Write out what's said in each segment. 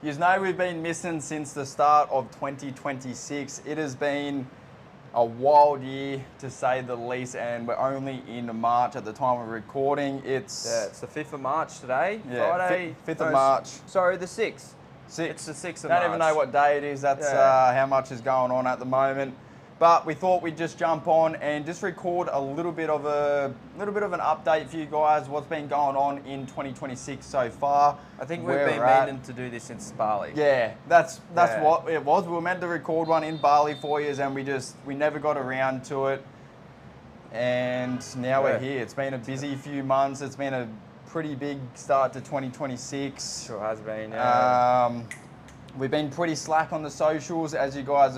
You know, we've been missing since the start of 2026. It has been a wild year, to say the least, and we're only in March at the time of recording. It's the 5th of March today, Friday. 5th of March. Sorry, the 6th. 6th. It's the 6th of March. Don't even know what day it is. That's how much is going on at the moment. But we thought we'd just jump on and just record a little bit of an update for you guys. What's been going on in 2026 so far? I think we've been meaning to do this since Bali. Yeah, that's what it was. We were meant to record one in Bali for you, and we never got around to it. And now we're here. It's been a busy few months. It's been a pretty big start to 2026. Sure has been. Yeah. We've been pretty slack on the socials, as you guys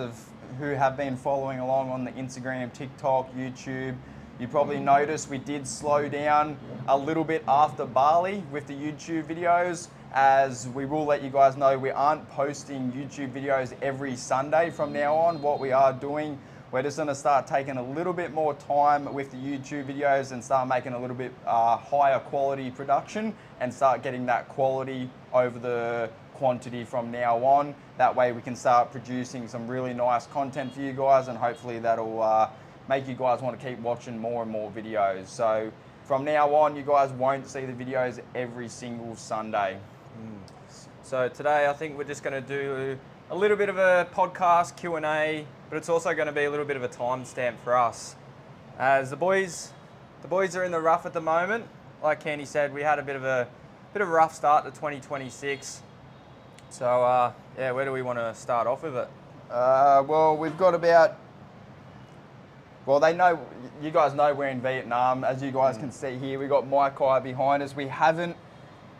who have been following along on the Instagram, TikTok, YouTube. You probably noticed we did slow down a little bit after Bali with the YouTube videos, as we will let you guys know we aren't posting YouTube videos every Sunday from now on. What we are doing, we're just going to start taking a little bit more time with the YouTube videos and start making a little bit higher quality production and start getting that quality over the quantity from now on. That way we can start producing some really nice content for you guys, and hopefully that'll make you guys want to keep watching more and more videos. So from now on, you guys won't see the videos every single Sunday. So today I think we're just going to do a little bit of a podcast Q&A, but it's also going to be a little bit of a timestamp for us, as the boys are in the rough at the moment. Like Candy said, we had a bit of a rough start to 2026. So where do we want to start off with it? Well, we've got about. Well, you guys know we're in Vietnam. As you guys can see here, we got Mai Kai behind us. We haven't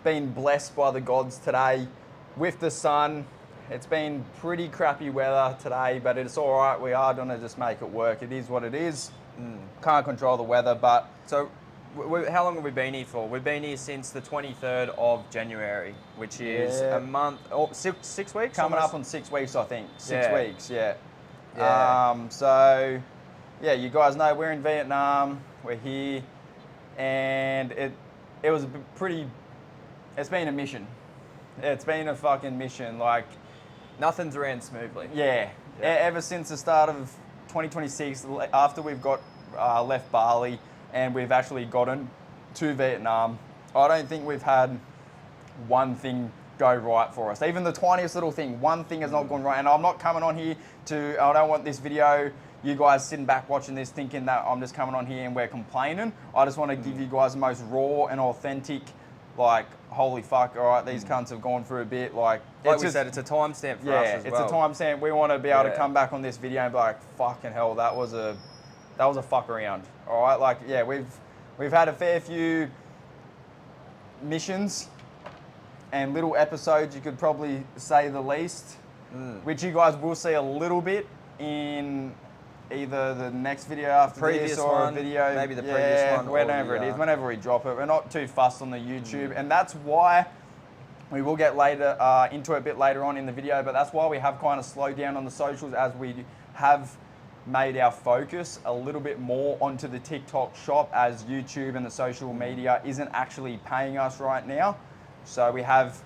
been blessed by the gods today with the sun. It's been pretty crappy weather today, but it's all right. We are going to just make it work. It is what it is. Can't control the weather, but... So, how long have we been here for? We've been here since the 23rd of January, which is a month, 6 weeks? Coming up on 6 weeks, I think. 6 weeks, yeah. You guys know we're in Vietnam. We're here, and it was it's been a mission. It's been a fucking mission. Like, nothing's ran smoothly. Yeah. Ever since the start of 2026, after we've got left Bali and we've actually gotten to Vietnam, I don't think we've had one thing go right for us. Even the tiniest little thing, one thing has not gone right. And I'm not coming on here I don't want this video, you guys sitting back watching this thinking that I'm just coming on here and we're complaining. I just want to give you guys the most raw and authentic, like, holy fuck, all right, these cunts have gone through a bit. Like we said, it's a timestamp for us as well. It's a timestamp. We want to be able to come back on this video and be like, fucking hell, that was a fuck around. All right, like, yeah, we've had a fair few missions and little episodes, you could probably say the least, which you guys will see a little bit in either the next video after this or a video, maybe the previous one, whenever it is, whenever we drop it. We're not too fussed on the YouTube, and that's why we will get into it a bit later on in the video. But that's why we have kind of slowed down on the socials, as we have made our focus a little bit more onto the TikTok shop, as YouTube and the social media isn't actually paying us right now. So we have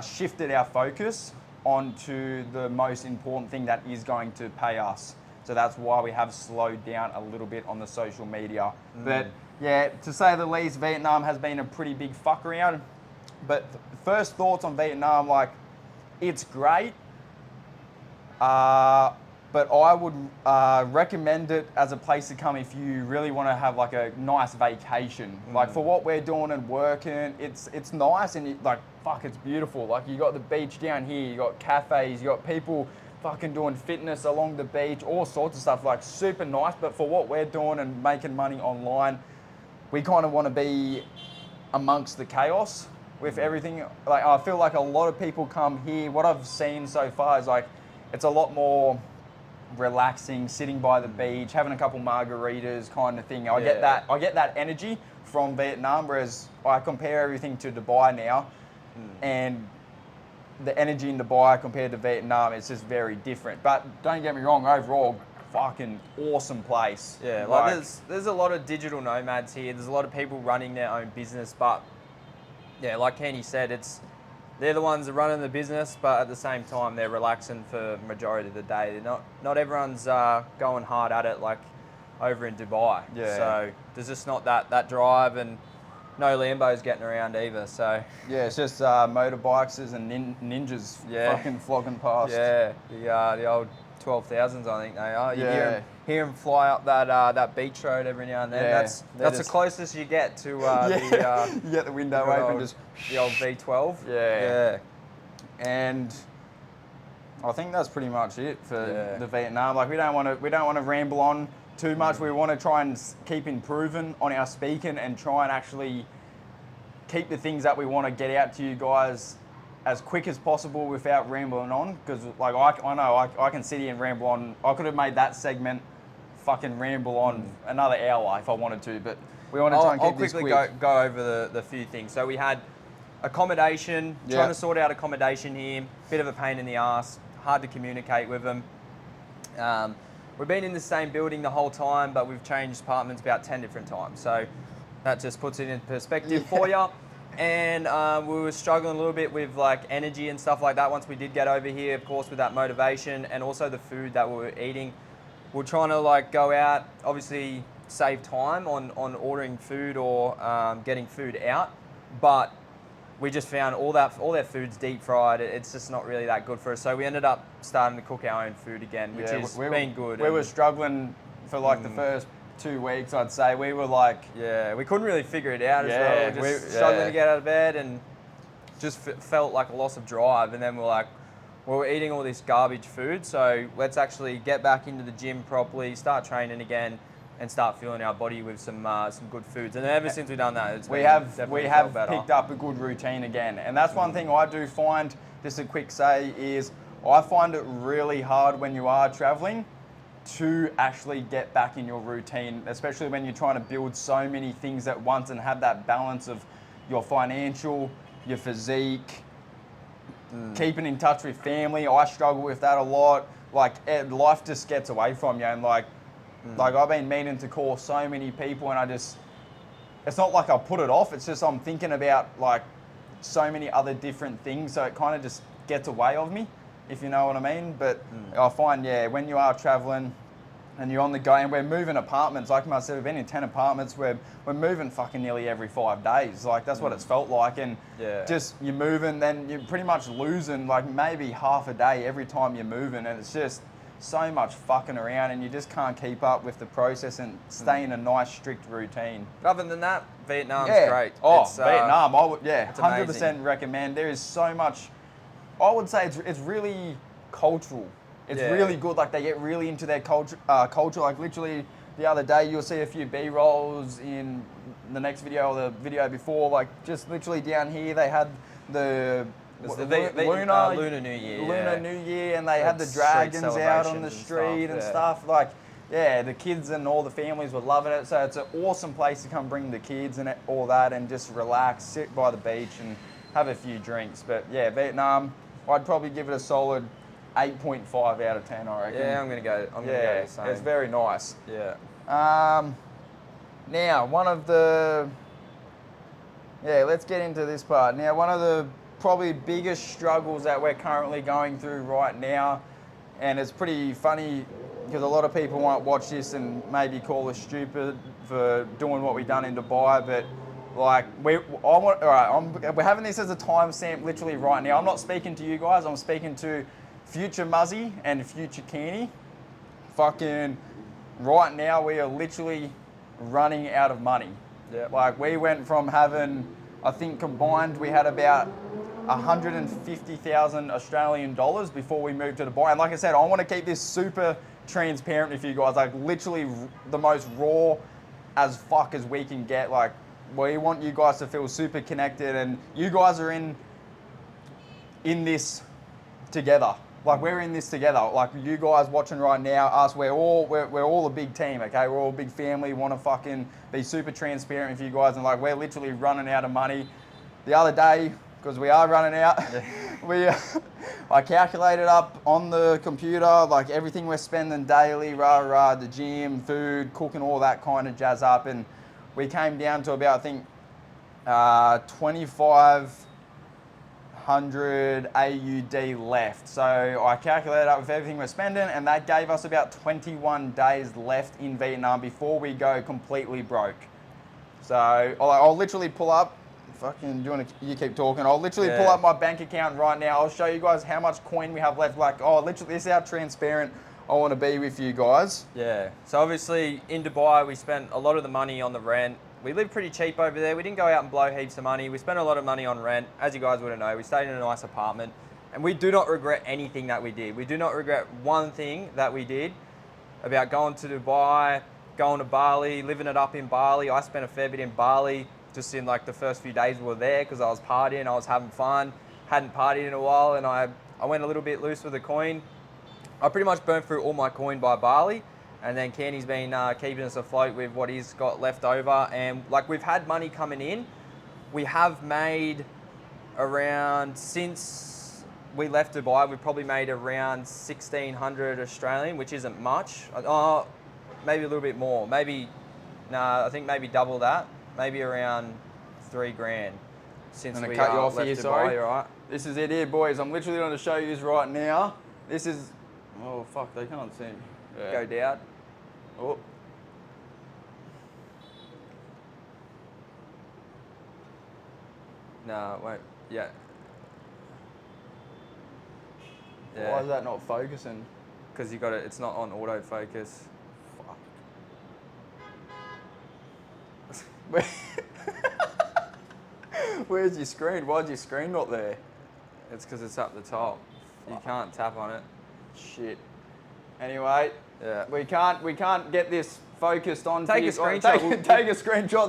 shifted our focus onto the most important thing that is going to pay us. So that's why we have slowed down a little bit on the social media. But yeah, to say the least, Vietnam has been a pretty big fuck around. But first thoughts on Vietnam, like, it's great. But I would recommend it as a place to come if you really want to have like a nice vacation. Like, for what we're doing and working, it's nice, and like, fuck, it's beautiful. Like, you got the beach down here, you got cafes, you got people fucking doing fitness along the beach, all sorts of stuff, like, super nice. But for what we're doing and making money online, we kind of want to be amongst the chaos with everything. Like, I feel like a lot of people come here, what I've seen so far is like, it's a lot more relaxing, sitting by the beach, having a couple margaritas kind of thing. I get that energy from Vietnam, whereas I compare everything to Dubai now, and the energy in Dubai compared to Vietnam is just very different. But don't get me wrong, overall, fucking awesome place. Yeah, like there's a lot of digital nomads here. There's a lot of people running their own business, but yeah, like Kenny said, they're the ones that are running the business, but at the same time, they're relaxing for majority of the day. They're not everyone's going hard at it like over in Dubai. Yeah. So there's just not that drive, and no Lambos getting around either. So yeah, it's just motorbikes and ninjas fucking flogging past. Yeah, the old 12,000s, I think they are. You Yeah. hear them fly up that beach road every now and then. Yeah, That's they're the just- closest you get to You get the window good open, old- just the old V12. Yeah. And I think that's pretty much it for the Vietnam. Like we don't want to ramble on too much. We want to try and keep improving on our speaking and try and actually keep the things that we want to get out to you guys as quick as possible without rambling on. Because like I know I can sit here and ramble on. I could have made that segment fucking ramble on another hour if I wanted to, but we want to try and keep this quick. I'll quickly go over the few things. So we had accommodation, trying to sort out accommodation here, bit of a pain in the ass, hard to communicate with them. We've been in the same building the whole time, but we've changed apartments about 10 different times. So that just puts it in perspective for you. And we were struggling a little bit with like energy and stuff like that once we did get over here, of course, with that motivation and also the food that we were eating. We're trying to like go out, obviously save time on ordering food or getting food out, but we just found all their food's deep fried. It's just not really that good for us. So we ended up starting to cook our own food again, which has been good. We were struggling for like the first 2 weeks, I'd say. We were like... Yeah, we couldn't really figure it out as well. we Just struggling to get out of bed and just felt like a loss of drive. And then we're like, well, we're eating all this garbage food, so let's actually get back into the gym properly, start training again, and start fueling our body with some good foods. And ever since we've done that, we have picked up a good routine again. And that's one thing I do find, just a quick say, is I find it really hard when you are traveling to actually get back in your routine, especially when you're trying to build so many things at once and have that balance of your financial, your physique, keeping in touch with family. I struggle with that a lot. Like life just gets away from you, and like I've been meaning to call so many people, and it's not like I put it off, it's just I'm thinking about like so many other different things, so it kind of just gets away of me, if you know what I mean. But I find, when you are traveling and you're on the go, and we're moving apartments, like I said, we've been in 10 apartments, we're moving fucking nearly every 5 days. Like that's what it's felt like, and just you're moving, then you're pretty much losing like maybe half a day every time you're moving, and it's just so much fucking around, and you just can't keep up with the process and stay in a nice strict routine. But other than that, Vietnam's great. Oh, Vietnam, I would 100% amazing. recommend. There is so much. I would say it's really cultural. It's really good. Like they get really into their culture. Like literally the other day, you'll see a few B-rolls in the next video or the video before. Like just literally down here, they had the Lunar New Year. Lunar New Year, and they had the dragons out on the street and stuff. Like, the kids and all the families were loving it. So it's an awesome place to come bring the kids and all that, and just relax, sit by the beach, and have a few drinks. But Vietnam, I'd probably give it a solid 8.5 out of 10, I reckon. Yeah, I'm gonna go the same. It's very nice. Yeah. Now, one of the... let's get into this part. Now, one of the probably biggest struggles that we're currently going through right now, and it's pretty funny because a lot of people might watch this and maybe call us stupid for doing what we've done in Dubai, but like we're having this as a timestamp literally right now. I'm not speaking to you guys, I'm speaking to future Muzzy and future Kearney. Fucking right now we are literally running out of money. Yeah. Like we went from having, I think combined we had about 150,000 Australian dollars before we moved to Dubai. And like I said, I want to keep this super transparent with you guys, like literally the most raw as fuck as we can get. Like we want you guys to feel super connected, and you guys are in this together. Like we're in this together. Like you guys watching right now, us, we're all a big team, okay? We're all a big family. Want to fucking be super transparent with you guys, and like we're literally running out of money. The other day, because we are running out, I calculated up on the computer like everything we're spending daily, the gym, food, cooking, all that kind of jazz up, and we came down to about, I think, 25. AUD left. So I calculated up with everything we're spending, and that gave us about 21 days left in Vietnam before we go completely broke. So I'll literally pull up. Fucking, you keep talking. I'll literally pull up my bank account right now. I'll show you guys how much coin we have left. Like, literally, this is how transparent I want to be with you guys. Yeah. So obviously in Dubai, we spent a lot of the money on the rent. We live pretty cheap over there. We didn't go out and blow heaps of money. We spent a lot of money on rent. As you guys wouldn't know, we stayed in a nice apartment, and we do not regret anything that we did. We do not regret one thing that we did about going to Dubai, going to Bali, living it up in Bali. I spent a fair bit in Bali just in like the first few days we were there because I was partying, I was having fun. Hadn't partied in a while, and I went a little bit loose with the coin. I pretty much burnt through all my coin by Bali. And then Candy's been keeping us afloat with what he's got left over. And like, we've had money coming in. We have made around, since we left Dubai, we've probably made around 1,600 Australian, which isn't much. Maybe a little bit more. I think maybe double that. Maybe around 3 grand since we cut you off left here, Dubai, sorry. right? This is it here, boys. I'm literally going to show you this right now. This is, oh fuck, they can't see. Yeah. Go down. Oh. No, it won't. Yeah. Why is that not focusing? Because you got it. It's not on autofocus. Fuck. Where's your screen? Why's your screen not there? It's because it's up the top. You can't tap on it. Shit. Anyway, Yeah. we can't get this focused on. Take a screenshot. Take a screenshot.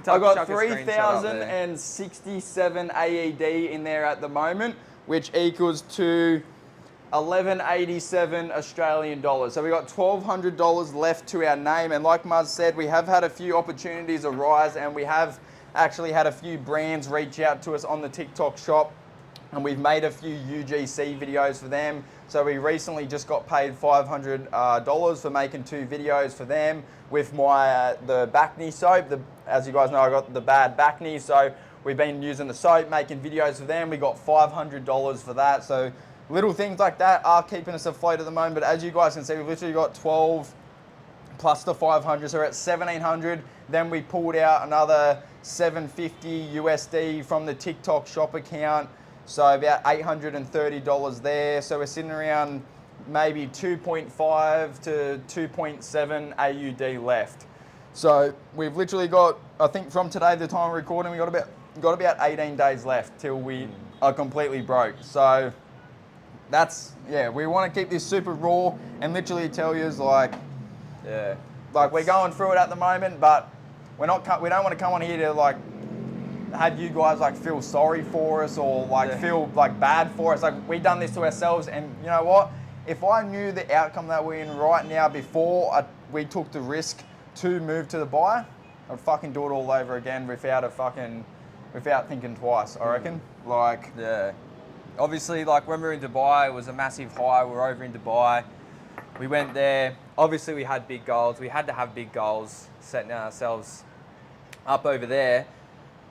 I got chuck a screenshot up there. 3,067 AED in there at the moment, which equals to 1187 Australian dollars. So we got $1,200 left to our name, and like Muzz said, we have had a few opportunities arise, and we have actually had a few brands reach out to us on the TikTok shop, and we've made a few UGC videos for them. So we recently just got paid $500 for making 2 videos for them with my the back knee soap. As you guys know, I got the bad back knee, so we've been using the soap, making videos for them. We got $500 for that. So little things like that are keeping us afloat at the moment. But as you guys can see, we've literally got 12 plus the 500, so we're at 1,700. Then we pulled out another 750 USD from the TikTok shop account. So about $830 there. So we're sitting around maybe 2.5 to 2.7 AUD left. So we've literally got, I think from today, the time of recording, we got about 18 days left till we are completely broke. So that's, yeah, we want to keep this super raw and literally tell you like we're going through it at the moment, but we don't want to come on here to like have you guys like feel sorry for us or like feel like bad for us. Like, we've done this to ourselves, and you know what? If I knew the outcome that we're in right now before we took the risk to move to Dubai, I'd fucking do it all over again without thinking twice, I reckon. Like, yeah. Obviously, like when we were in Dubai, it was a massive high. We were over in Dubai. We went there. Obviously, we had big goals. We had to have big goals, setting ourselves up over there.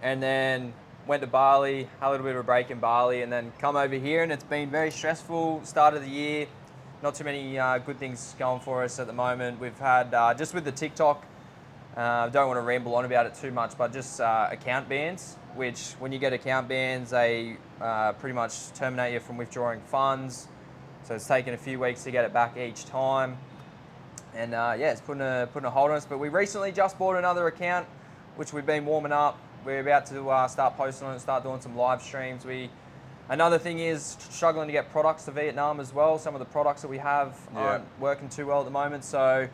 And then went to Bali, had a little bit of a break in Bali, and then come over here, and it's been very stressful start of the year. Not too many good things going for us at the moment. We've had, just with the TikTok, don't want to ramble on about it too much, but just account bans, which when you get account bans, they pretty much terminate you from withdrawing funds. So it's taken a few weeks to get it back each time. And it's putting a hold on us. But we recently just bought another account, which we've been warming up. We're about to start posting on it, start doing some live streams. Another thing is struggling to get products to Vietnam as well. Some of the products that we have aren't working too well at the moment. So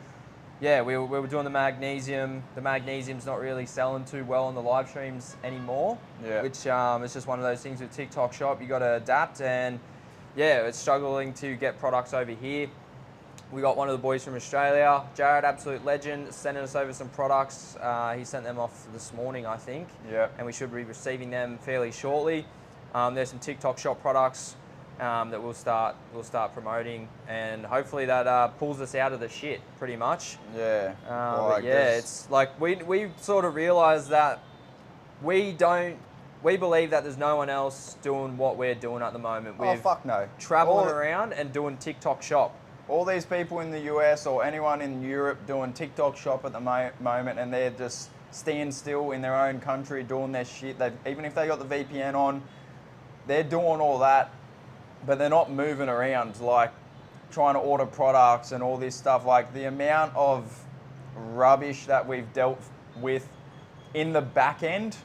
yeah, we were doing the magnesium. The magnesium's not really selling too well on the live streams anymore, which is just one of those things with TikTok shop. You got to adapt, and yeah, it's struggling to get products over here. We got one of the boys from Australia, Jared, absolute legend, sending us over some products. He sent them off this morning, I think. Yeah. And we should be receiving them fairly shortly. There's some TikTok shop products that we'll start promoting, and hopefully that pulls us out of the shit pretty much. Yeah. It's like we sort of realised that we don't we believe that there's no one else doing what we're doing at the moment. Oh, fuck no. Traveling around and doing TikTok shop. All these people in the US or anyone in Europe doing TikTok shop at the moment, and they're just staying still in their own country doing their shit. Even if they got the VPN on, they're doing all that, but they're not moving around, like trying to order products and all this stuff. Like the amount of rubbish that we've dealt with in the back end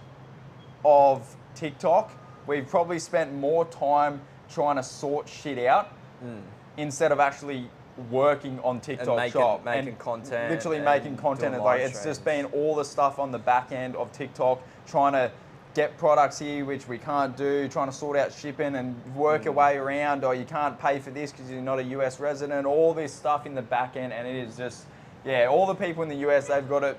of TikTok, we've probably spent more time trying to sort shit out instead of actually working on TikTok and shop making content, literally making content. And like it's just been all the stuff on the back end of TikTok, trying to get products here which we can't do, trying to sort out shipping and work your way around, or you can't pay for this because you're not a US resident, all this stuff in the back end. And it is just, yeah, all the people in the US, they've got it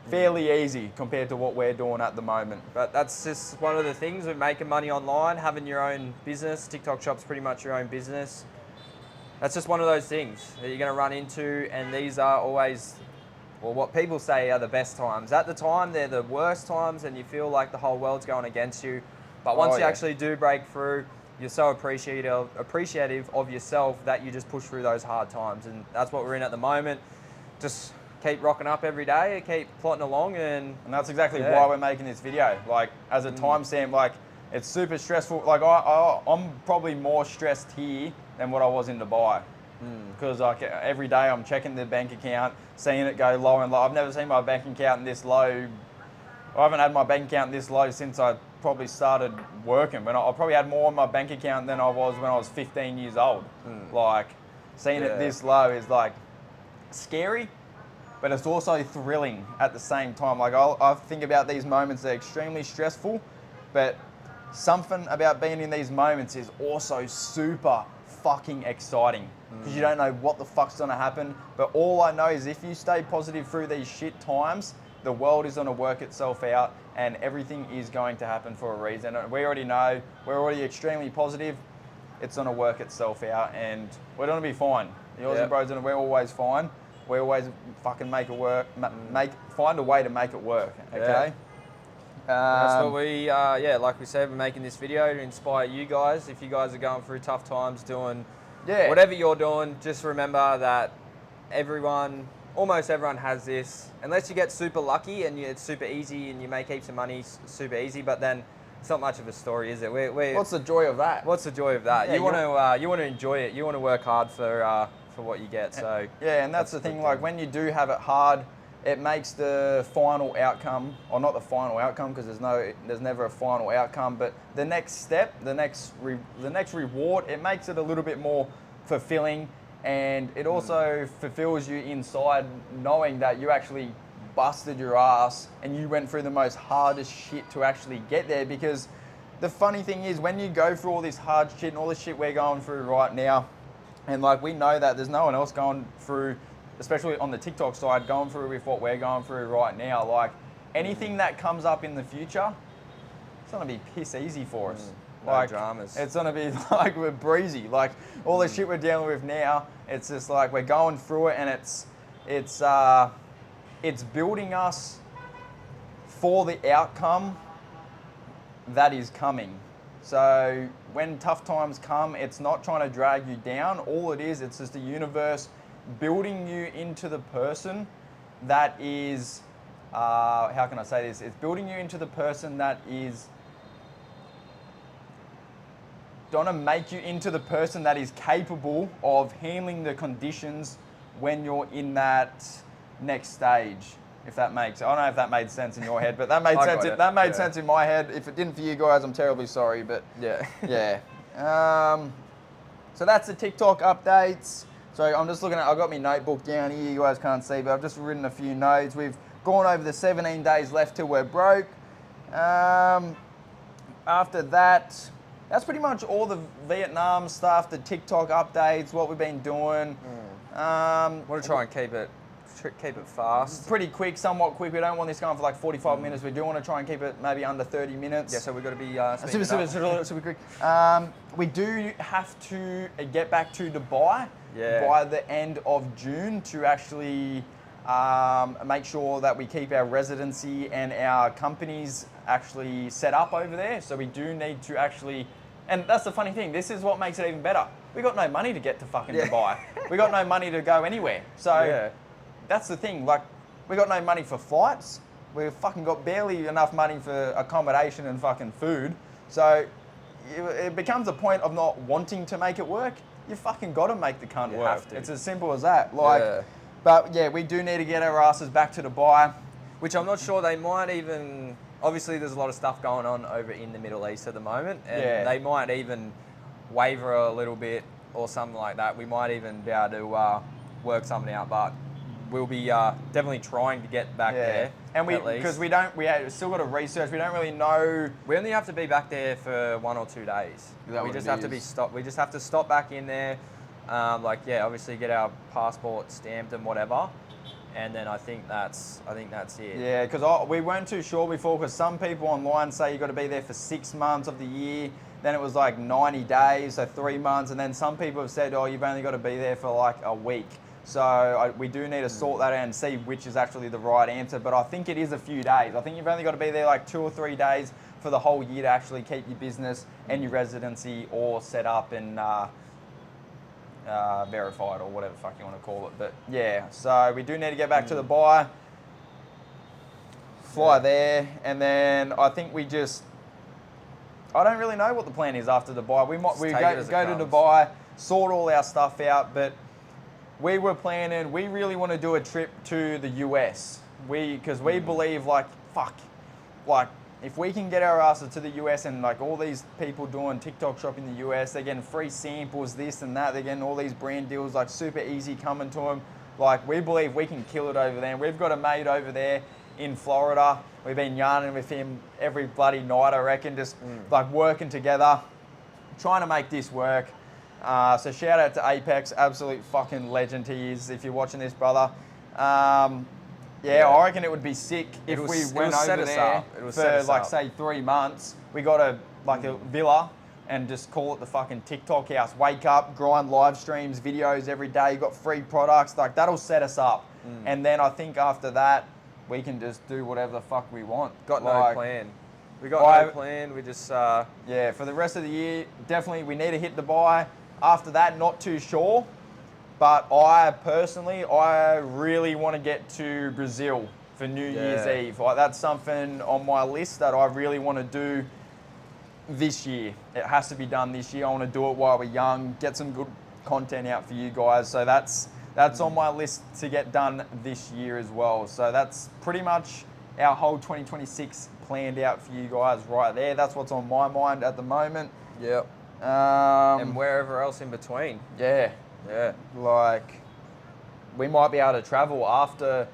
fairly easy compared to what we're doing at the moment. But that's just one of the things with making money online, having your own business. TikTok shop's pretty much your own business. That's just one of those things that you're going to run into, and these are always, well, what people say are the best times. At the time, they're the worst times, and you feel like the whole world's going against you. But once you actually do break through, you're so appreciative of yourself that you just push through those hard times, and that's what we're in at the moment. Just keep rocking up every day, keep plotting along, and that's exactly why we're making this video. Like, as a timestamp, like, it's super stressful. Like, I'm probably more stressed here than what I was in Dubai. Because like every day I'm checking the bank account, seeing it go low and low. I've never seen my bank account this low. I haven't had my bank account this low since I probably started working. But I probably had more in my bank account than I was when I was 15 years old. Like, seeing it this low is like scary, but it's also thrilling at the same time. Like, I think about these moments, they're extremely stressful, but something about being in these moments is also super fucking exciting, because you don't know what the fuck's gonna happen. But all I know is if you stay positive through these shit times, the world is gonna work itself out and everything is going to happen for a reason. We already know, we're already extremely positive, it's gonna work itself out and we're gonna be fine. The Aussie Bros, we're always fine. We always fucking make it work, find a way to make it work, okay? That's what we, like we said, we're making this video to inspire you guys. If you guys are going through tough times doing whatever you're doing, just remember that almost everyone has this. Unless you get super lucky and it's super easy and you make heaps of money super easy, but then it's not much of a story, is it? What's the joy of that? What's the joy of that? Yeah, you want to enjoy it. You want to work hard for what you get. So yeah, and that's the thing. Like, when you do have it hard, it makes the final outcome, or not the final outcome, because there's never a final outcome, but the next step, the next reward, it makes it a little bit more fulfilling, and it also fulfills you inside knowing that you actually busted your ass and you went through the most hardest shit to actually get there. Because the funny thing is, when you go through all this hard shit and all this shit we're going through right now, and like we know that there's no one else going through, especially on the TikTok side, going through with what we're going through right now. Like, anything that comes up in the future, it's gonna be piss easy for us. No dramas. It's gonna be like we're breezy. Like, all the shit we're dealing with now, it's just like we're going through it, and it's building us for the outcome that is coming. So when tough times come, it's not trying to drag you down. All it is, it's just the universe building you into the person that is, how can I say this? It's building you into the person that is gonna make you into the person that is capable of handling the conditions when you're in that next stage. If that makes, I don't know if that made sense in your head, but that made sense. That made sense in my head. If it didn't for you guys, I'm terribly sorry. But yeah. So that's the TikTok updates. So I'm just looking at, I've got my notebook down here, you guys can't see, but I've just written a few notes. We've gone over the 17 days left till we're broke. After that, that's pretty much all the Vietnam stuff, the TikTok updates, what we've been doing. Want to try and keep it fast. Pretty quick, somewhat quick. We don't want this going for like 45 minutes. We do want to try and keep it maybe under 30 minutes. Yeah, so we've got to be super quick. We do have to get back to Dubai by the end of June to actually make sure that we keep our residency and our companies actually set up over there. So we do need to actually, and that's the funny thing, this is what makes it even better. We got no money to get to fucking Dubai. We got no money to go anywhere. So that's the thing, like, we got no money for flights. We've fucking got barely enough money for accommodation and fucking food. So it becomes a point of not wanting to make it work. You fucking got to make the cunt work. It's as simple as that. Like, but yeah, we do need to get our asses back to Dubai. Which I'm not sure they might even. Obviously, there's a lot of stuff going on over in the Middle East at the moment, and they might even waver a little bit or something like that. We might even be able to work something out, but we'll be definitely trying to get back there. And because we still got to research. We don't really know. We only have to be back there for 1 or 2 days. We just have to be stopped. We just have to stop back in there. Obviously get our passport stamped and whatever. And then I think that's it. Yeah, because we weren't too sure before, because some people online say you got to be there for 6 months of the year. Then it was like 90 days, so 3 months. And then some people have said, oh, you've only got to be there for like a week. So we do need to sort that out and see which is actually the right answer. But I think it is a few days. I think you've only got to be there like 2 or 3 days for the whole year to actually keep your business and your residency all set up and verified, or whatever the fuck you want to call it. But yeah, so we do need to get back to Dubai, fly there, and then I think I don't really know what the plan is after Dubai. We go to Dubai, sort all our stuff out, but we were planning, we really want to do a trip to the US. Because we believe, like, if we can get our asses to the US, and like all these people doing TikTok shop in the US, they're getting free samples, this and that, they're getting all these brand deals, like super easy coming to them. Like, we believe we can kill it over there. And we've got a mate over there in Florida. We've been yarning with him every bloody night, I reckon, just like working together, trying to make this work. So shout out to Apex, absolute fucking legend he is, if you're watching this, brother. I reckon it would be sick if we went over there for like, say, 3 months. We got a villa and just call it the fucking TikTok house. Wake up, grind live streams, videos every day, got free products. Like, that'll set us up. And then I think after that, we can just do whatever the fuck we want. Got no plan. We got no plan. We just... for the rest of the year, definitely we need to hit Dubai. After that, not too sure. But I really want to get to Brazil for New Year's Eve. Like, that's something on my list that I really want to do this year. It has to be done this year. I want to do it while we're young, get some good content out for you guys. So that's on my list to get done this year as well. So that's pretty much our whole 2026 planned out for you guys right there. That's what's on my mind at the moment. Yep. And wherever else in between. Yeah. Like, we might be able to travel after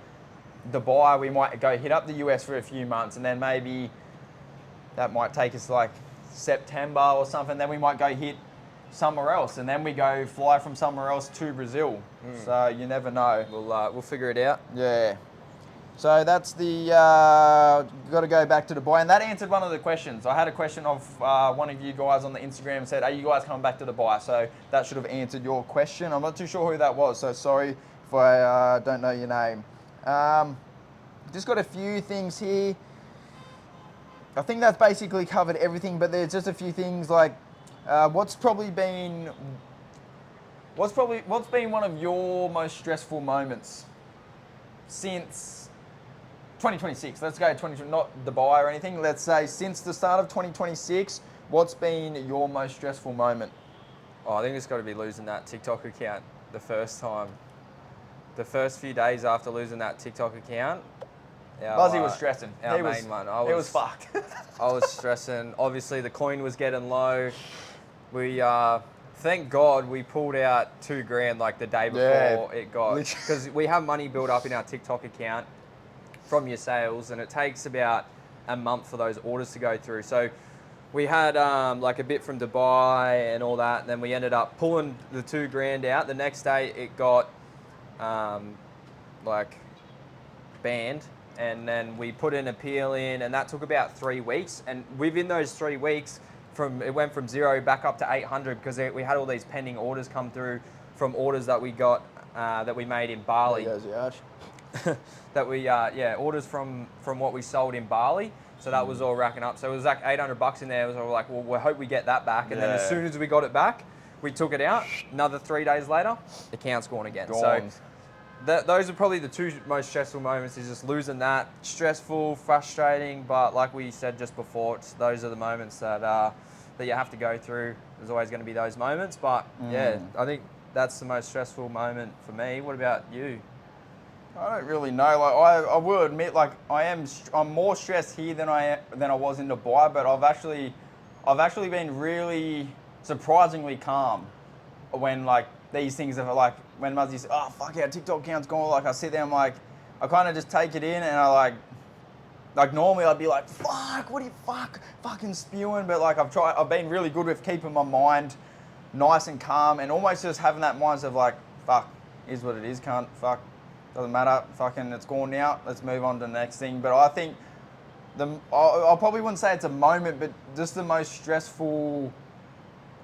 Dubai. We might go hit up the US for a few months, and then maybe that might take us like September or something. Then we might go hit somewhere else, and then we go fly from somewhere else to Brazil. So you never know. We'll figure it out. Yeah. So that's got to go back to Dubai. And that answered one of the questions. I had a question of one of you guys on the Instagram said, are you guys coming back to Dubai? So that should have answered your question. I'm not too sure who that was, so sorry if I don't know your name. Just got a few things here. I think that's basically covered everything, but there's just a few things like, what's been one of your most stressful moments since 2026, let's go 2020, not Dubai or anything. Let's say since the start of 2026, what's been your most stressful moment? I think it's got to be losing that TikTok account the first time. The first few days after losing that TikTok account, Buzzy was stressing. Our main one. It was fucked. I was stressing. Obviously, the coin was getting low. We, thank God, we pulled out $2,000 like the day before it got, because we have money built up in our TikTok account from your sales, and it takes about a month for those orders to go through. So we had like a bit from Dubai and all that, and then we ended up pulling the $2,000 out. The next day it got banned, and then we put an appeal in, and that took about 3 weeks. And within those 3 weeks, it went from 0 back up to 800 because we had all these pending orders come through from orders that we got that we made in Bali. that we orders from what we sold in Bali. So that was all racking up. So it was like $800 in there. It was all like, well, we hope we get that back. And then as soon as we got it back, we took it out. Another 3 days later, the account's gone again. So those are probably the two most stressful moments, is just losing that. Stressful, frustrating, but like we said just before, those are the moments that you have to go through. There's always going to be those moments, but yeah, I think that's the most stressful moment for me. What about you? I don't really know. Like I will admit, like I'm more stressed here than I was in Dubai, but I've actually been really surprisingly calm when like these things are like, when Muzzy says, oh fuck, our TikTok account's gone, like I sit there and like I kind of just take it in, and I like normally I'd be like, fuck, what are you fucking spewing, but like I've been really good with keeping my mind nice and calm, and almost just having that mindset of like, fuck, is what it is, cunt, fuck, doesn't matter, fucking it's gone now, let's move on to the next thing. But I think I probably wouldn't say it's a moment, but just the most stressful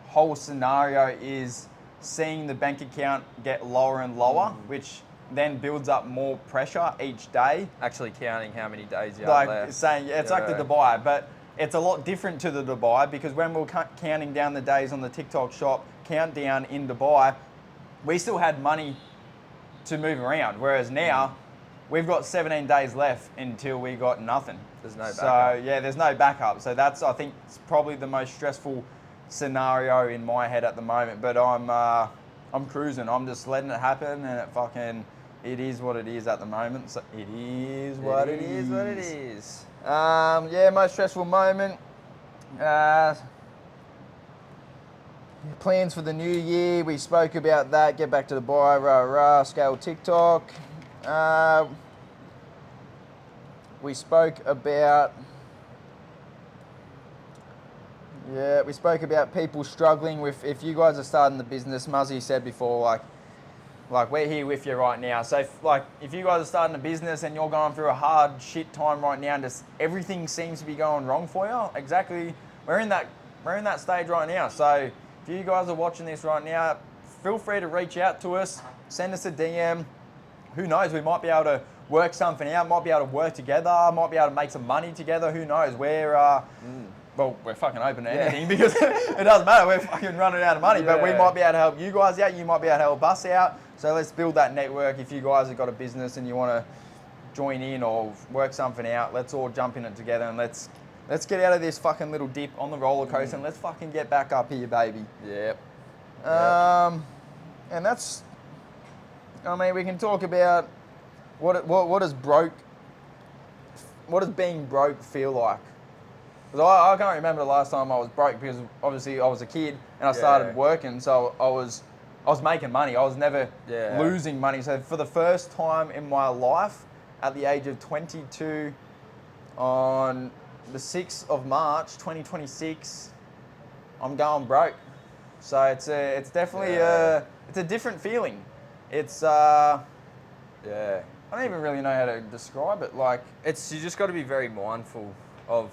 whole scenario is seeing the bank account get lower and lower, which then builds up more pressure each day. Actually counting how many days you have Like left. saying, it's like the Dubai, but it's a lot different to the Dubai, because when we were counting down the days on the TikTok shop countdown in Dubai, we still had money to move around. Whereas now, we've got 17 days left until we got nothing. There's no backup. So yeah, there's no backup. So that's, I think, probably the most stressful scenario in my head at the moment. But I'm cruising. I'm just letting it happen, and it is what it is at the moment. So it is what it is. Yeah, most stressful moment. Plans for the new year. We spoke about that. Get back to Dubai, scale TikTok. We spoke about people struggling with, if you guys are starting the business, Muzzy said before, like we're here with you right now. So if you guys are starting a business and you're going through a hard shit time right now, and just everything seems to be going wrong for you, exactly, we're in that stage right now. So if you guys are watching this right now, feel free to reach out to us, send us a DM. Who knows, we might be able to work something out, might be able to work together, might be able to make some money together, who knows. Well, we're fucking open to anything because it doesn't matter, we're fucking running out of money, but we might be able to help you guys out, you might be able to help us out. So let's build that network. If you guys have got a business and you want to join in or work something out, let's all jump in it together, and let's get out of this fucking little dip on the roller coaster and let's fucking get back up here, baby. Yep. And that's, I mean, we can talk about what does being broke feel like? Because I can't remember the last time I was broke, because obviously I was a kid and I started working, so I was making money. I was never losing money. So for the first time in my life, at the age of 22, on the 6th of March, 2026, I'm going broke. So it's definitely it's a different feeling. It's I don't even really know how to describe it. Like, you just got to be very mindful of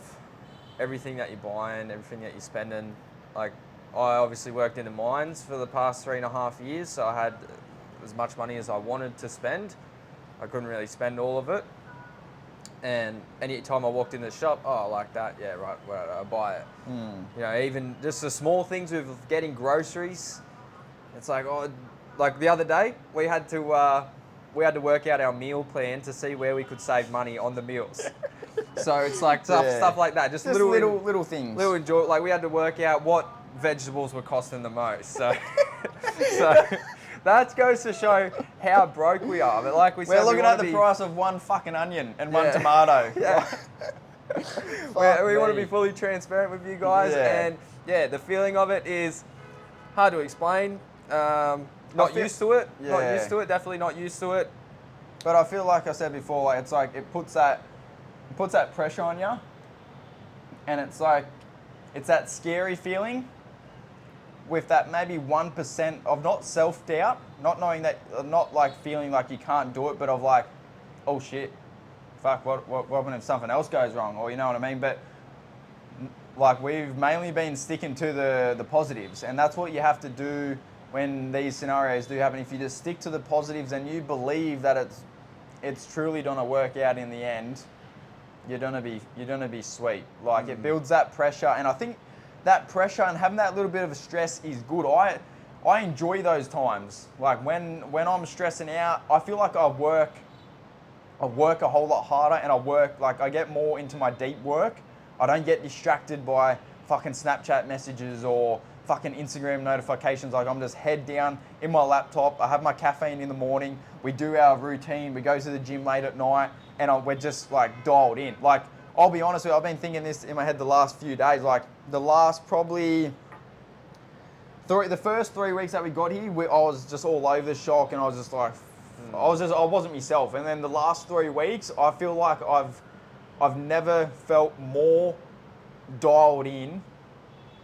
everything that you're buying, everything that you're spending. Like, I obviously worked in the mines for the past 3.5 years, so I had as much money as I wanted to spend. I couldn't really spend all of it. And any time I walked in the shop, I like that, yeah, right, well, I buy it. You know, even just the small things with getting groceries. It's like, like the other day, we had to work out our meal plan to see where we could save money on the meals. So it's like stuff like that, just little things. Little enjoy. Like, we had to work out what vegetables were costing the most. So, so that goes to show how broke we are. But like we said, we're looking at the price of one fucking onion and one tomato. We want to be fully transparent with you guys, and the feeling of it is hard to explain. Not used to it. Definitely not used to it. But I feel like I said before, like it's like it puts that pressure on you, and it's like it's that scary feeling with that maybe 1% of not self-doubt, not knowing that, not like feeling like you can't do it, but of like, oh shit, fuck, what happens if something else goes wrong, or you know what I mean? But like, we've mainly been sticking to the positives, and that's what you have to do when these scenarios do happen. If you just stick to the positives and you believe that it's truly gonna work out in the end, you're gonna be sweet. Like it builds that pressure, and I think that pressure and having that little bit of a stress is good. I enjoy those times. Like when I'm stressing out, I feel like I work a whole lot harder, and I get more into my deep work. I don't get distracted by fucking Snapchat messages or fucking Instagram notifications. Like I'm just head down in my laptop. I have my caffeine in the morning. We do our routine. We go to the gym late at night, and we're just like dialed in. Like I'll be honest with you, I've been thinking this in my head the last few days. Like the last probably the first 3 weeks that we got here, I was just all over the shock, and I was just like, I wasn't myself. And then the last 3 weeks, I feel like I've never felt more dialed in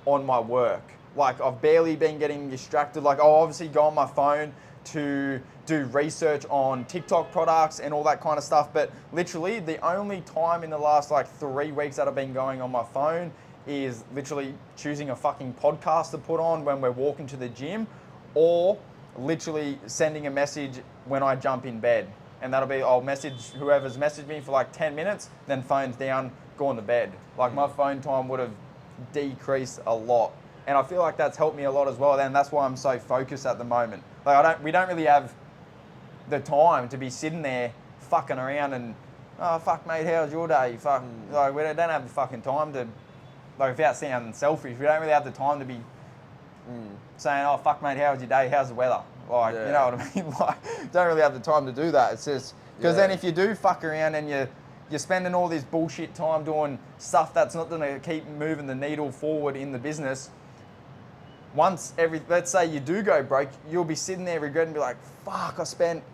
on my work. Like I've barely been getting distracted. Like I'll obviously go on my phone to do research on TikTok products and all that kind of stuff. But literally the only time in the last like 3 weeks that I've been going on my phone is literally choosing a fucking podcast to put on when we're walking to the gym, or literally sending a message when I jump in bed. And that'll be, I'll message whoever's messaged me for like 10 minutes, then phone's down, gone to bed. Like my phone time would have decreased a lot. And I feel like that's helped me a lot as well. And that's why I'm so focused at the moment. Like we don't really have the time to be sitting there fucking around and, oh fuck mate, how's your day? Fuck, like we don't have the fucking time to, like without sounding selfish, we don't really have the time to be saying, oh fuck mate, how's your day? How's the weather? Like, you know what I mean? Like, don't really have the time to do that. It's just, because then if you do fuck around and you're spending all this bullshit time doing stuff that's not going to keep moving the needle forward in the business, let's say you do go broke, you'll be sitting there regretting, be like, fuck, I spent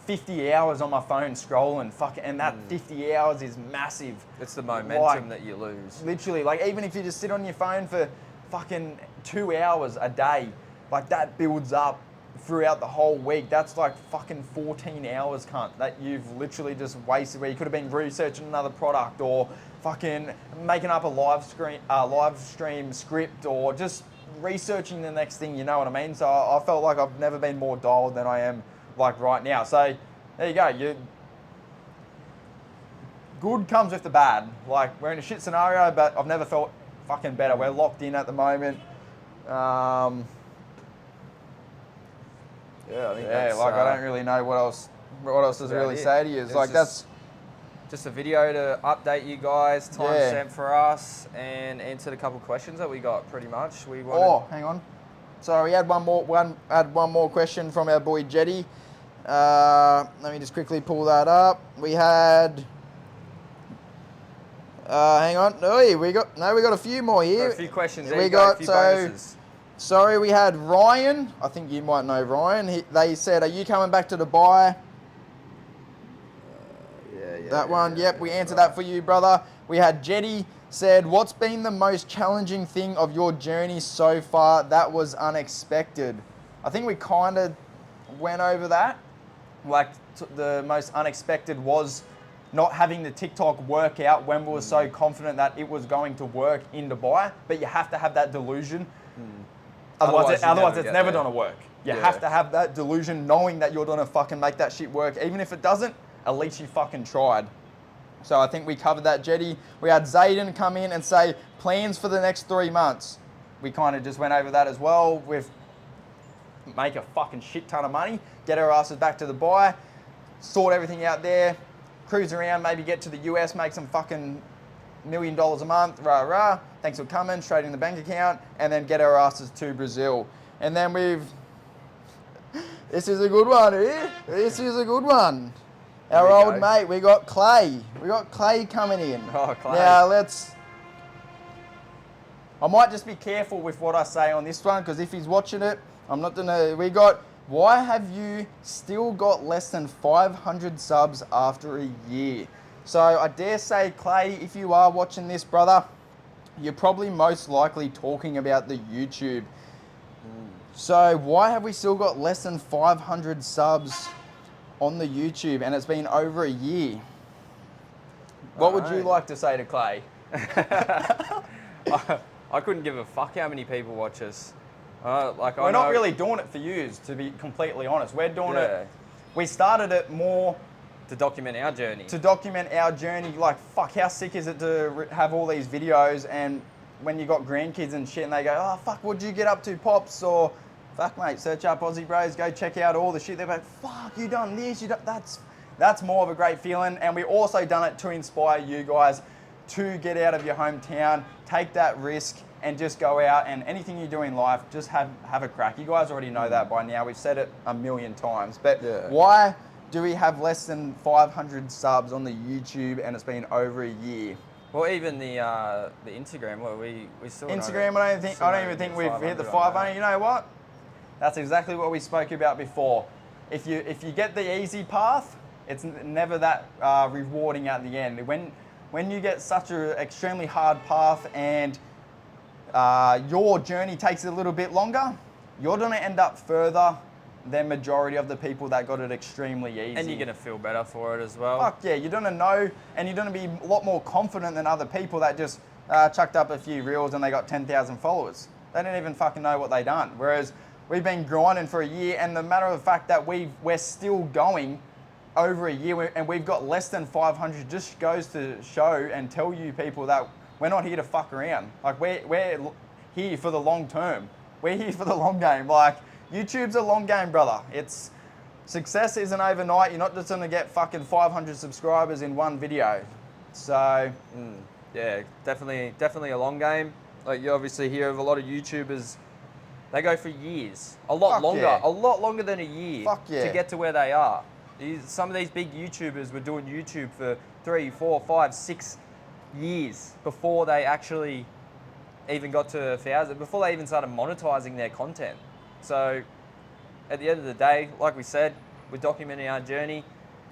50 hours on my phone scrolling, and that 50 hours is massive. It's the momentum that you lose. Literally, like even if you just sit on your phone for fucking 2 hours a day, like that builds up throughout the whole week. That's like fucking 14 hours, cunt, that you've literally just wasted, where you could have been researching another product or fucking making up a live stream script or just researching the next thing, you know what I mean? So I felt like I've never been more dialed than I am like right now. So there you go. Good comes with the bad. Like we're in a shit scenario, but I've never felt fucking better. We're locked in at the moment. I think I don't really know what else to really say to you. It's like that's just a video to update you guys, timestamp for us, and answered a couple of questions that we got. Pretty much, hang on. Sorry, we had one more question from our boy Jetty. Let me just quickly pull that up. We had. Hang on. We got a few more here. Got a few questions. We got bonuses. Sorry, we had Ryan. I think you might know Ryan. They said, "Are you coming back to Dubai?" That one. Yep, we answered that for you, brother. We had Jetty said, "What's been the most challenging thing of your journey so far that was unexpected?" I think we kind of went over that. Like the most unexpected was not having the TikTok work out when we were so confident that it was going to work in Dubai. But you have to have that delusion. Otherwise it's never going to work. You have to have that delusion knowing that you're going to fucking make that shit work. Even if it doesn't, at least you fucking tried. So I think we covered that, Jetty. We had Zayden come in and say, plans for the next 3 months. We kind of just went over that as well. With make a fucking shit ton of money, get our asses back to Dubai, sort everything out there, cruise around, maybe get to the US, make some fucking $1 million a month, rah. Thanks for coming, straight in the bank account, and then get our asses to Brazil. And then this is a good one here. This is a good one. Our old mate, we got Clay. We got Clay coming in. Oh, Clay. Now I might just be careful with what I say on this one, because if he's watching it, I'm not gonna, why have you still got less than 500 subs after a year? So I dare say, Clay, if you are watching this, brother, you're probably most likely talking about the YouTube. So why have we still got less than 500 subs on the YouTube, and it's been over a year? What would you like to say to Clay? I couldn't give a fuck how many people watch us. We're not really doing it for yous, to be completely honest. We're doing we started it more to document our journey. Like, fuck, how sick is it to have all these videos, and when you got grandkids and shit and they go, oh, fuck, what'd you get up to, Pops? Or, fuck, mate, search up AussieBros, go check out all the shit. They're like, fuck, you done this, you done... That's more of a great feeling. And we also done it to inspire you guys to get out of your hometown, take that risk, and just go out, and anything you do in life, just have a crack. You guys already know that by now. We've said it a million times. But why do we have less than 500 subs on the YouTube and it's been over a year? Well, even the Instagram, well, we still Instagram, I don't even think we've hit the 500. You know what? That's exactly what we spoke about before. If you get the easy path, it's never that rewarding at the end. When you get such an extremely hard path and your journey takes a little bit longer, you're going to end up further than majority of the people that got it extremely easy. And you're going to feel better for it as well. Fuck yeah, you're going to know, and you're going to be a lot more confident than other people that just chucked up a few reels and they got 10,000 followers. They didn't even fucking know what they done. Whereas we've been grinding for a year, and the matter of the fact that we're still going over a year and we've got less than 500 just goes to show and tell you people that we're not here to fuck around. Like, we're here for the long term. We're here for the long game. Like, YouTube's a long game, brother. Success isn't overnight. You're not just gonna get fucking 500 subscribers in one video. So, yeah, definitely a long game. Like, you obviously hear of a lot of YouTubers, they go for years, a lot longer than a year to get to where they are. Some of these big YouTubers were doing YouTube for 3, 4, 5, 6 years before they actually even got to 1,000, before they even started monetizing their content. So at the end of the day, like we said, we're documenting our journey.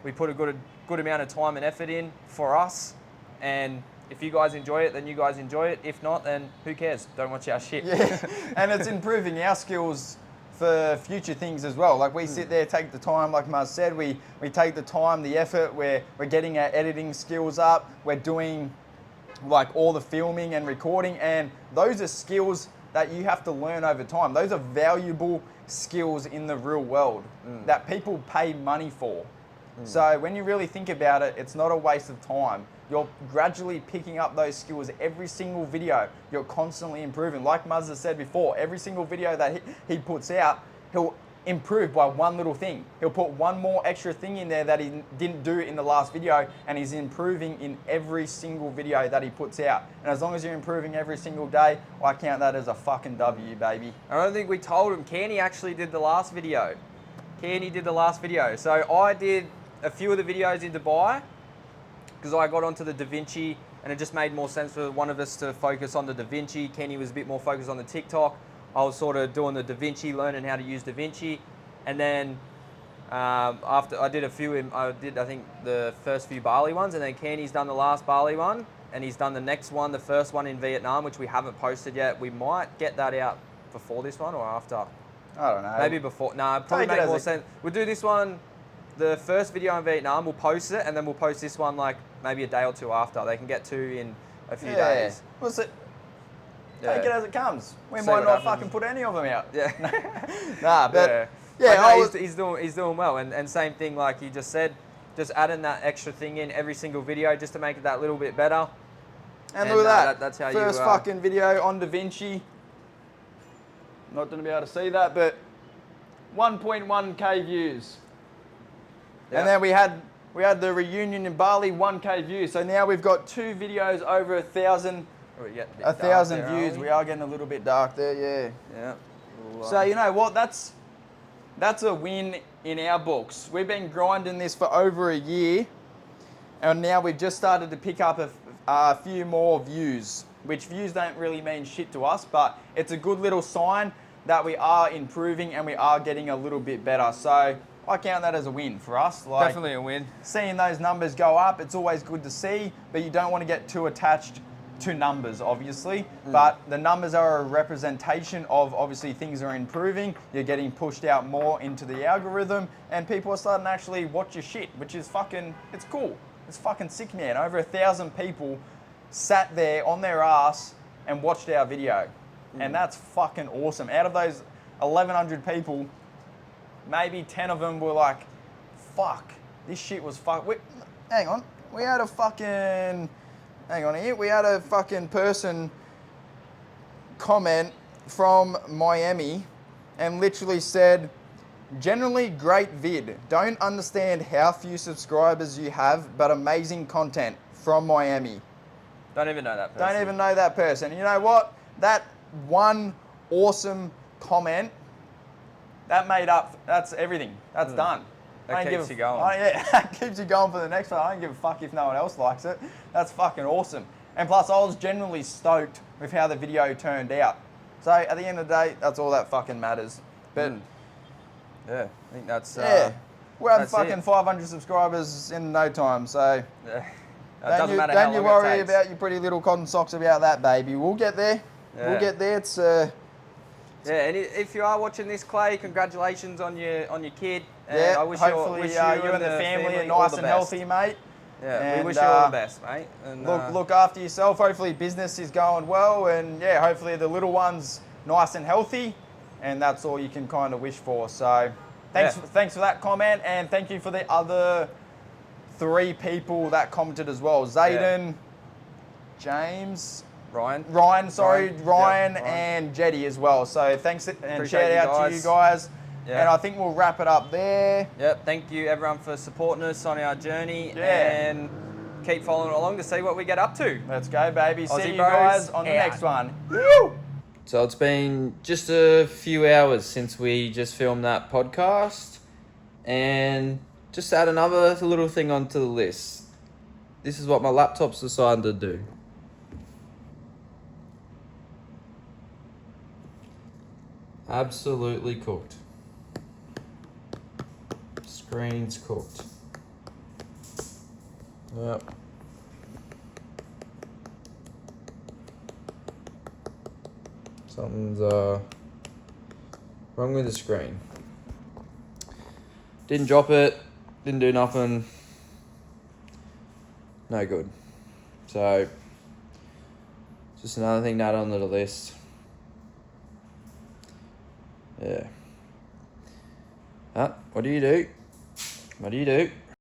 We put a good amount of time and effort in for us, and if you guys enjoy it, then you guys enjoy it. If not, then who cares? Don't watch our shit. Yeah, and it's improving our skills for future things as well. Like, we sit there, take the time, like Maz said, we take the time, the effort, we're getting our editing skills up, we're doing like all the filming and recording, and those are skills that you have to learn over time. Those are valuable skills in the real world that people pay money for. So when you really think about it, it's not a waste of time. You're gradually picking up those skills every single video. You're constantly improving. Like Muzza said before, every single video that he puts out, he'll improve by one little thing. He'll put one more extra thing in there that he didn't do in the last video, and he's improving in every single video that he puts out. And as long as you're improving every single day, I count that as a fucking W, baby. I don't think we told him. Kenny actually did the last video. So I did a few of the videos in Dubai, because I got onto the DaVinci, and it just made more sense for one of us to focus on the DaVinci. Kenny was a bit more focused on the TikTok. I was sort of doing the DaVinci, learning how to use DaVinci. And then after I did I think the first few Bali ones, and then Kenny's done the last Bali one, and he's done the next one, the first one in Vietnam, which we haven't posted yet. We might get that out before this one or after. I don't know. Maybe before. No, probably make more sense. We'll do this one, the first video in Vietnam, we'll post it, and then we'll post this one like maybe a day or two after. They can get two in a few days. What's it? Take it as it comes. We might not fucking put any of them out. Yeah. Nah, but he's doing well. And same thing like you just said, just adding that extra thing in every single video just to make it that little bit better. And look at that. That's how first fucking video on DaVinci. Not going to be able to see that, but 1.1k views. Yep. And then we had the reunion in Bali, 1k views. So now we've got 2 videos over 1,000. 1,000 views. We are getting a little bit dark there, yeah. So you know what? That's a win in our books. We've been grinding this for over a year, and now we've just started to pick up a few more views, which views don't really mean shit to us, but it's a good little sign that we are improving and we are getting a little bit better. So I count that as a win for us. Like, definitely a win. Seeing those numbers go up, it's always good to see, but you don't want to get too attached to numbers, obviously, but the numbers are a representation of obviously things are improving. You're getting pushed out more into the algorithm, and people are starting to actually watch your shit, which is fucking, it's cool. It's fucking sick, man. Over 1,000 people sat there on their ass and watched our video, and that's fucking awesome. Out of those 1,100 people, maybe 10 of them were like fuck, this shit was fuck. Hang on, we had a fucking, hang on here, we had a fucking person comment from Miami and literally said, generally great vid. Don't understand how few subscribers you have, but amazing content from Miami. Don't even know that person. Don't even know that person. You know what? That one awesome comment, that's everything. That's done. That keeps you going. That keeps you going for the next one. I don't give a fuck if no one else likes it. That's fucking awesome. And plus, I was genuinely stoked with how the video turned out. So at the end of the day, that's all that fucking matters. But yeah, I think that's we're at fucking 500 subscribers in no time. So doesn't matter how long don't you worry it takes. about your pretty little cotton socks about that, baby. We'll get there. Yeah. We'll get there. It's and if you are watching this, Clay, congratulations on your kid. And I wish hopefully you and the family are all nice the and best. healthy, mate. Yeah, and, we wish you all the best, mate. And, look after yourself. Hopefully business is going well, and hopefully the little one's nice and healthy, and that's all you can kind of wish for. So thanks for that comment, and thank you for the other 3 people that commented as well. Zayden, James, Ryan, and Jetty as well. So thanks and Appreciate shout out to you guys. Yeah. And I think we'll wrap it up there. Yep, thank you everyone for supporting us on our journey and keep following along to see what we get up to. Let's go, baby. See you AussieBros guys on the out. next one. Woo! So it's been just a few hours since we just filmed that podcast, and just add another little thing onto the list. This is what my laptop's decided to do. Absolutely cooked. Screen's cooked. Yep. Something's wrong with the screen. Didn't drop it, didn't do nothing. No good. So, just another thing to add onto the list. Yeah. What do you do? What do you do?